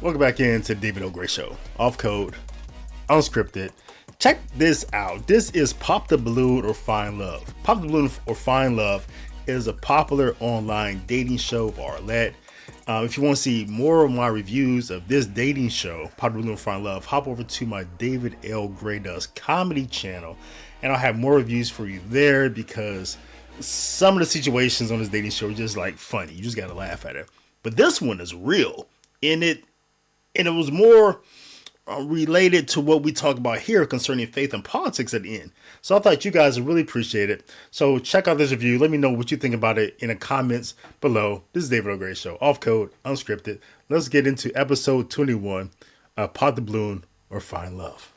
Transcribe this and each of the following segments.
Welcome back into the David O. Gray Show. Off code, unscripted. Check this out. This is Pop the Balloon or Find Love. Pop the Balloon or Find Love is a popular online dating show for Arlette. If you want to see more of my reviews of this dating show, Pop the Balloon or Find Love, hop over to my David L. Gray Does comedy channel, and I'll have more reviews for you there because some of the situations on this dating show are just like funny. You just got to laugh at it. But this one is real, and it was more related to what we talk about here concerning faith and politics at the end. So I thought you guys would really appreciate it. So check out this review. Let me know what you think about it in the comments below. This is David O. Gray Show, off code, unscripted. Let's get into episode 21 of Pop the Balloon or Find Love.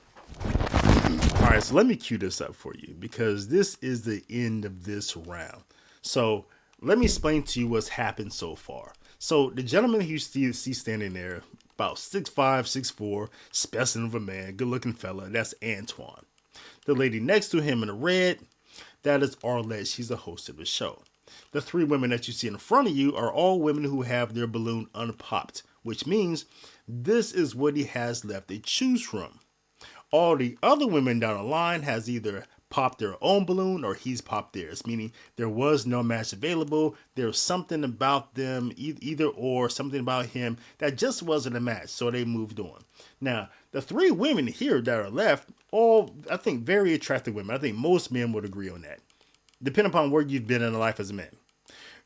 All right, so let me cue this up for you because this is the end of this round. So let me explain to you what's happened so far. So the gentleman who you see standing there, about 6'5", 6'4", specimen of a man, good-looking fella, that's Antoine. The lady next to him in the red, that is Arlette. She's the host of the show. The three women that you see in front of you are all women who have their balloon unpopped, which means this is what he has left to choose from. All the other women down the line has either popped their own balloon or he's popped theirs, meaning there was no match available. There's something about them, either or something about him that just wasn't a match, so they moved on. Now, the three women here that are left, all, I think, very attractive women. I think most men would agree on that, depending upon where you've been in life as a man.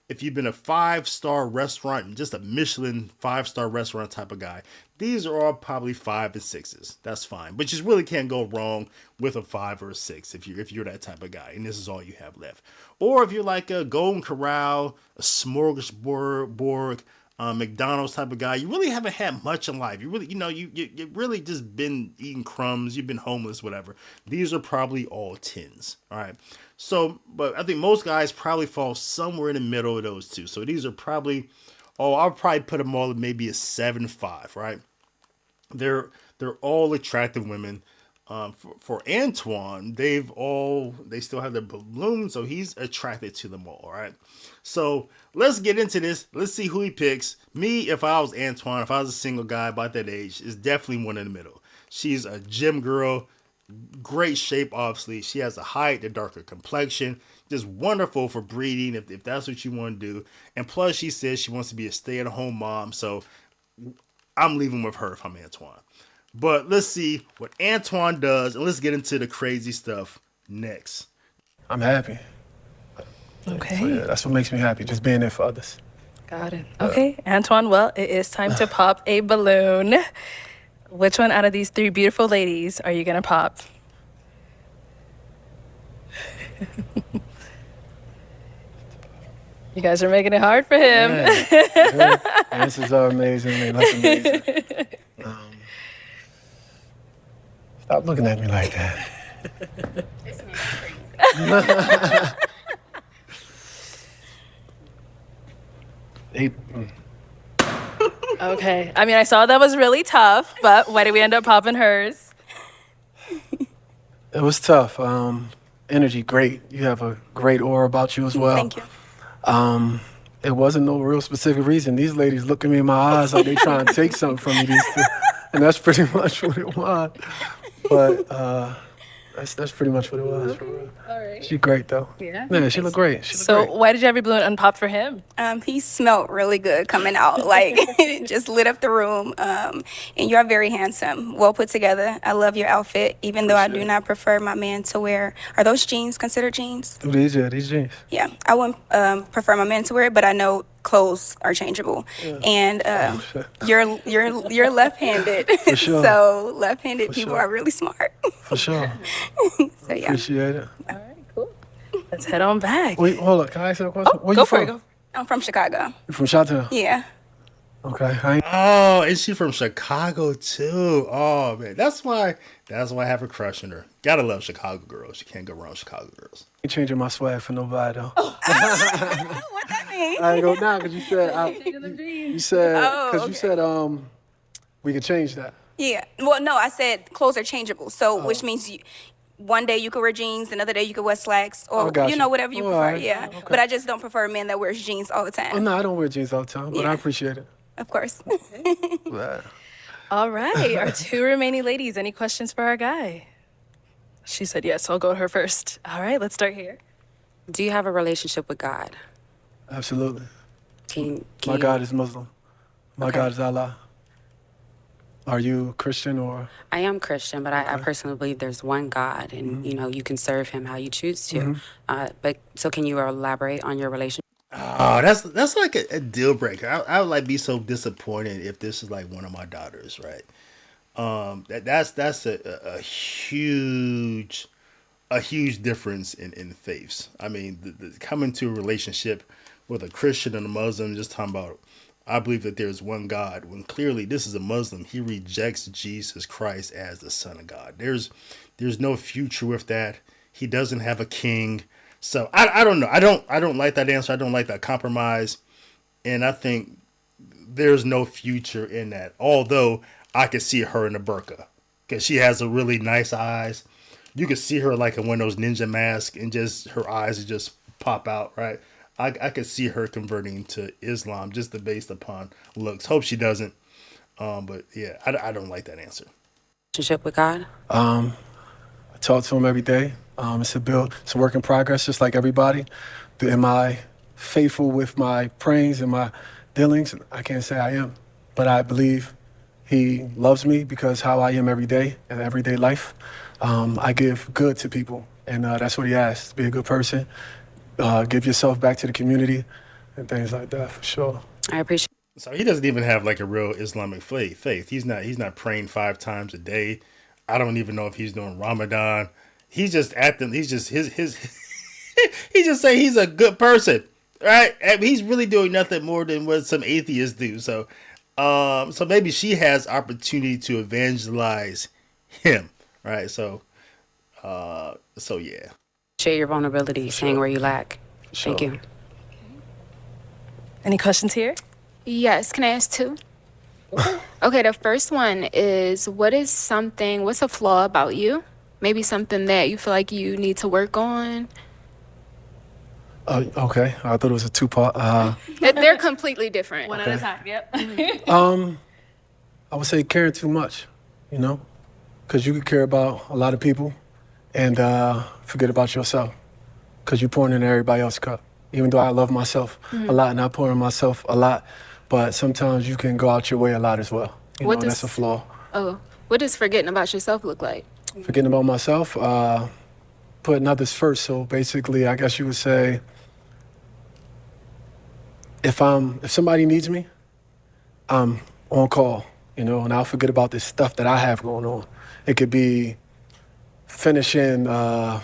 If you've been a 5-star restaurant, just a Michelin 5-star restaurant type of guy, these are all probably 5 and 6s. That's fine. But you really can't go wrong with a 5 or a 6 if you're that type of guy, and this is all you have left. Or if you're like a Golden Corral, a Smorgasbord, McDonald's type of guy, you really haven't had much in life. You really, you really just been eating crumbs. You've been homeless, whatever. These are probably all 10s. All right. So, but I think most guys probably fall somewhere in the middle of those two. So these are probably, I'll probably put them all at maybe a 7-5, right? They're all attractive women. For Antoine, they still have their balloon, so he's attracted to them all right? So let's get into this. Let's see who he picks. Me, if I was Antoine, if I was a single guy about that age, is definitely one in the middle. She's a gym girl, great shape, obviously. She has the height, the darker complexion, just wonderful for breeding if that's what you want to do. And plus, she says she wants to be a stay-at-home mom, so I'm leaving with her if I'm Antoine. But let's see what Antoine does, and let's get into the crazy stuff next. I'm happy. Okay. So, yeah, that's what makes me happy, just being there for others. Got it. Okay, Antoine, well, it is time to pop a balloon. Which one out of these three beautiful ladies are you going to pop? You guys are making it hard for him. Yeah. Answers are amazing. They look amazing. Stop looking at me like that. This man's crazy. Okay. I mean, I saw that was really tough, but why did we end up popping hers? It was tough. Energy, great. You have a great aura about you as well. Thank you. It wasn't no real specific reason. These ladies look at me in my eyes like they trying to take something from me. These two. And that's pretty much what it was. But that's pretty much what it was. Okay. All right. She's great, though. Yeah? She looked great. So why did you have your balloon unpopped for him? He smelled really good coming out, like just lit up the room. And you are very handsome, well put together. I love your outfit, even though I do not prefer my man to wear. Are those jeans considered jeans? Ooh, these jeans. Yeah, I wouldn't prefer my man to wear it, but I know clothes are changeable. Yeah. And you're left-handed, For sure. so left-handed For people sure. are really smart. For sure. So yeah. Appreciate it. All right, cool. Let's head on back. Wait, hold up. Can I ask you a question? Oh, Where go you for from? it. Go. I'm from Chicago. You from Chi-Town? Yeah. Okay. Oh, and she from Chicago too. Oh man, that's why I have a crush on her. Gotta love Chicago girls. You can't go wrong with Chicago girls. Ain't changing my swag for nobody though. What that mean? I ain't go now because you said we could change that. Yeah. Well, no, I said clothes are changeable. So, which means one day you could wear jeans, another day you could wear slacks, or gotcha. whatever you Oh, prefer. alright. Yeah. Okay. But I just don't prefer a man that wears jeans all the time. Oh no, I don't wear jeans all the time, but Yeah. I appreciate it. Of course. But All right, our two remaining ladies. Any questions for our guy? She said yes, so I'll go to her first. All right, let's start here. Do you have a relationship with God? Absolutely. Can My you- God is Muslim. My Okay. God is Allah. Are you Christian or? I am Christian, but I personally believe there's one God, and you can serve Him how you choose to. But so, can you elaborate on your relationship? Oh, that's like a deal breaker. I would like be so disappointed if this is like one of my daughters, right? That's a huge difference in faiths. I mean, the coming to a relationship with a Christian and a Muslim, just talking about, I believe that there's one God. When clearly this is a Muslim, he rejects Jesus Christ as the Son of God. There's no future with that. He doesn't have a king. So I don't know. I don't like that answer. I don't like that compromise, and I think there's no future in that. Although I could see her in a burqa because she has a really nice eyes. You could see her like in one of those ninja masks, and just her eyes would just pop out, right? I could see her converting to Islam just based upon looks. Hope she doesn't. But yeah, I don't like that answer. Relationship with God? I talk to him every day. It's a build. It's a work in progress, just like everybody. Am I faithful with my prayings and my dealings? I can't say I am, but I believe he loves me because how I am every day in everyday life. I give good to people, and that's what he asks. Be a good person. Give yourself back to the community and things like that, for sure. I appreciate. So he doesn't even have like a real Islamic faith. He's not praying 5 times a day. I don't even know if he's doing Ramadan. He's just acting. He's just his. He just say he's a good person, right? I mean, he's really doing nothing more than what some atheists do. So, so maybe she has opportunity to evangelize him, right? So yeah. Share your vulnerability, saying where you lack. Thank you. Any questions here? Yes, can I ask two? Okay, the first one is what's a flaw about you? Maybe something that you feel like you need to work on? Okay, I thought it was a 2-part. They're completely different. One at a time, yep. I would say caring too much, because you could care about a lot of people and forget about yourself because you're pouring into everybody else's cup. Even though I love myself a lot and I pour in myself a lot, but sometimes you can go out your way a lot as well. What That's a flaw. Oh, what does forgetting about yourself look like? Forgetting about myself, putting others first. So basically, I guess you would say, if somebody needs me, I'm on call, and I'll forget about this stuff that I have going on. It could be finishing, I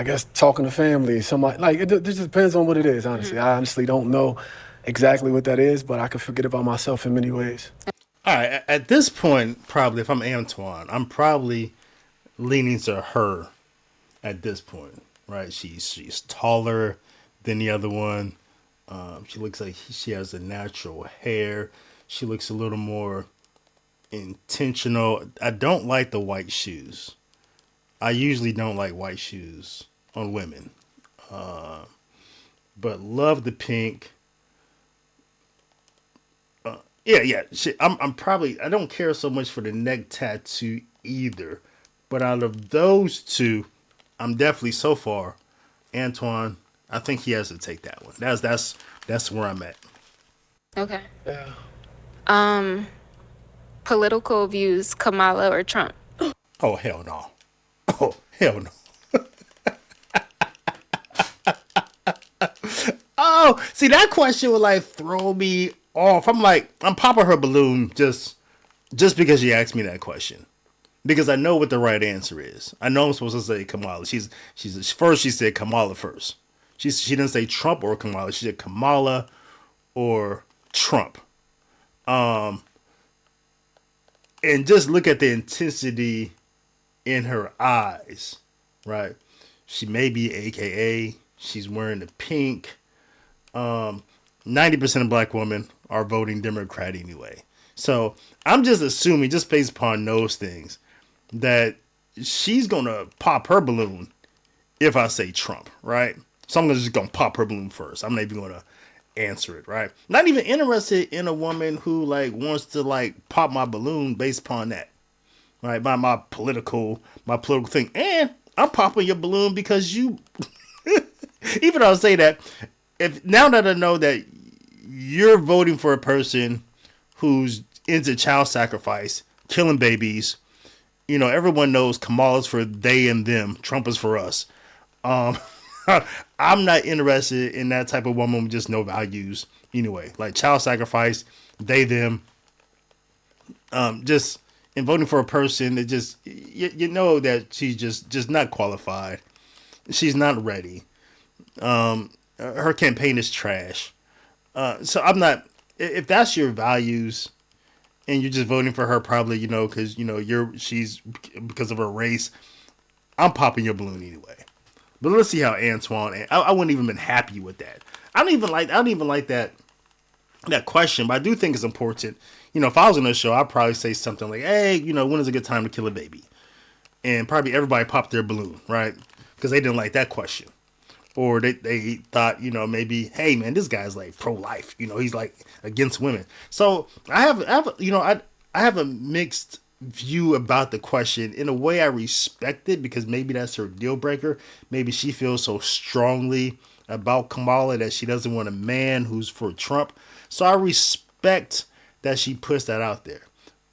guess, talking to family, somebody, like, it just depends on what it is, honestly. I honestly don't know exactly what that is, but I can forget about myself in many ways. All right. At this point, probably if I'm Antoine, I'm probably leaning to her. At this point, right? She's taller than the other one. She looks like she has a natural hair. She looks a little more intentional. I don't like the white shoes. I usually don't like white shoes on women. But love the pink. Yeah. I'm probably, I don't care so much for the neck tattoo either. But out of those two, I'm definitely so far, Antoine, I think he has to take that one. That's where I'm at. Okay. Yeah. Political views, Kamala or Trump? Oh, hell no. Oh, hell no. Oh, see, that question would like throw me off. I'm popping her balloon just because she asked me that question. Because I know what the right answer is. I know I'm supposed to say Kamala. She's first. She said Kamala first. She didn't say Trump or Kamala. She said Kamala or Trump. And just look at the intensity in her eyes, right? She may be AKA. She's wearing the pink. 90% of black women are voting Democrat anyway. So I'm just assuming, just based upon those things, that she's going to pop her balloon if I say Trump, right? So I'm just going to pop her balloon first. I'm not even going to answer it, right? Not even interested in a woman who like wants to like pop my balloon based upon that, right? My political thing. And I'm popping your balloon because you, even though I say that, if now that I know that you're voting for a person who's into child sacrifice, killing babies, you know, everyone knows Kamala's for they and them, Trump is for us. I'm not interested in that type of woman with just no values anyway. Like child sacrifice, they, them. Just in voting for a person that just, you know that she's just not qualified. She's not ready. Her campaign is trash. So I'm not, if that's your values and you're just voting for her probably, you know, because, you know, she's because of her race, I'm popping your balloon anyway. But let's see how Antoine, I wouldn't even been happy with that. I don't even like that question, but I do think it's important. You know, if I was on this show, I'd probably say something like, hey, you know, when is a good time to kill a baby? And probably everybody popped their balloon, right? Because they didn't like that question. Or they thought, you know, maybe, hey, man, this guy's like pro-life. You know, he's like against women. So I have a mixed view about the question. In a way, I respect it because maybe that's her deal breaker. Maybe she feels so strongly about Kamala that she doesn't want a man who's for Trump. So I respect that she puts that out there.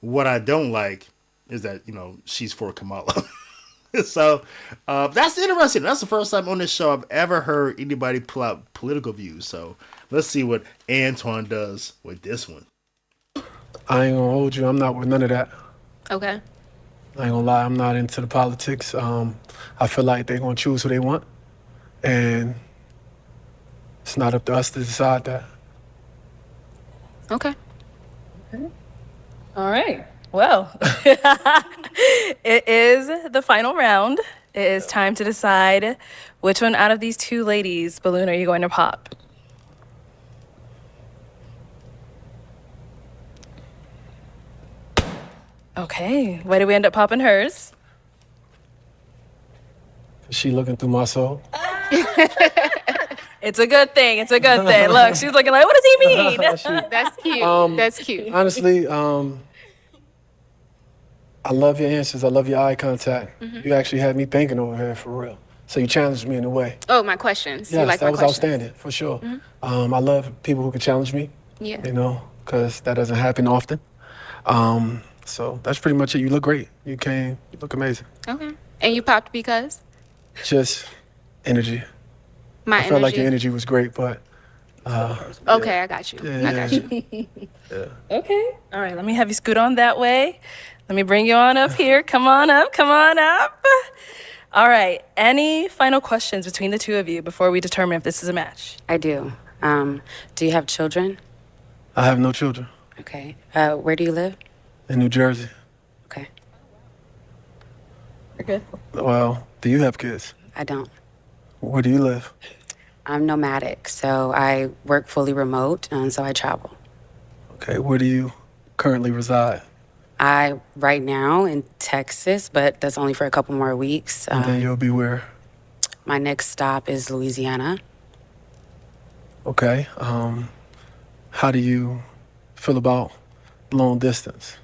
What I don't like is that, you know, she's for Kamala. So that's interesting. That's the first time on this show I've ever heard anybody pull out political views. So let's see what Antoine does with this one. I ain't gonna hold you. I'm not with none of that. Okay. I ain't gonna lie. I'm not into the politics. I feel like they're gonna choose who they want, and it's not up to us to decide that. Okay. All right. Well, it is the final round. It is time to decide which one out of these two ladies' balloon are you going to pop? Okay. Why did we end up popping hers? She looking through my soul. It's a good thing. It's a good thing. Look, she's looking like, what does he mean? That's cute. That's cute. Honestly, I love your answers. I love your eye contact. Mm-hmm. You actually had me thinking over here for real. So you challenged me in a way. Oh, my questions. Yes, You like that my was questions? outstanding, for sure. I love people who can challenge me, Yeah. you know, because that doesn't happen often. So that's pretty much it. You look great. You look amazing. Okay. And you popped because? Just energy. My I energy. felt like your energy was great, but Okay, I got you. I got you. Okay. All right. Let me have you scoot on that way. Let me bring you on up here. Come on up. Come on up. All right. Any final questions between the two of you before we determine if this is a match? I do. Do you have children? I have no children. Okay. Where do you live? In New Jersey. Okay. You're good. Well, do you have kids? I don't. Where do you live? I'm nomadic, so I work fully remote, and so I travel. Okay, where do you currently reside? Right now in Texas, but that's only for a couple more weeks. And then you'll be where? My next stop is Louisiana. Okay. How do you feel about long distance?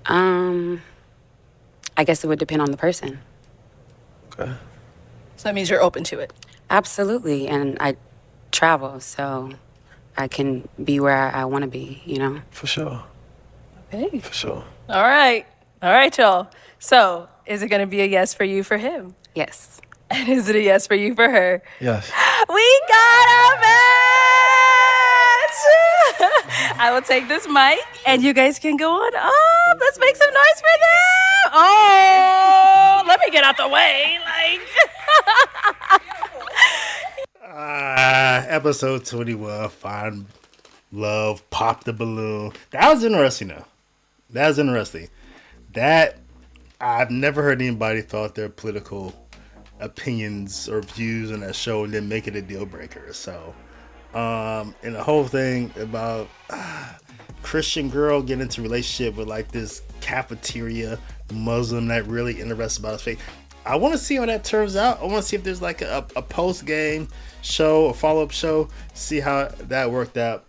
I guess it would depend on the person. Okay. So that means you're open to it. Absolutely, and I travel, so I can be where I want to be, you know? For sure. Okay. For sure. All right. All right, y'all. So is it going to be a yes for you for him? Yes. And is it a yes for you for her? Yes. We got a match! I will take this mic and you guys can go on up. Let's make some noise for them. Oh, let me get out the way. Episode 21, Find Love, Pop the Balloon. That was interesting though. That was interesting. That I've never heard anybody thought their political opinions or views on that show and then make it a deal breaker. So, and the whole thing about Christian girl getting into a relationship with like this cafeteria Muslim that really interested about his faith. I want to see how that turns out. I want to see if there's like a post game show, a follow up show, see how that worked out.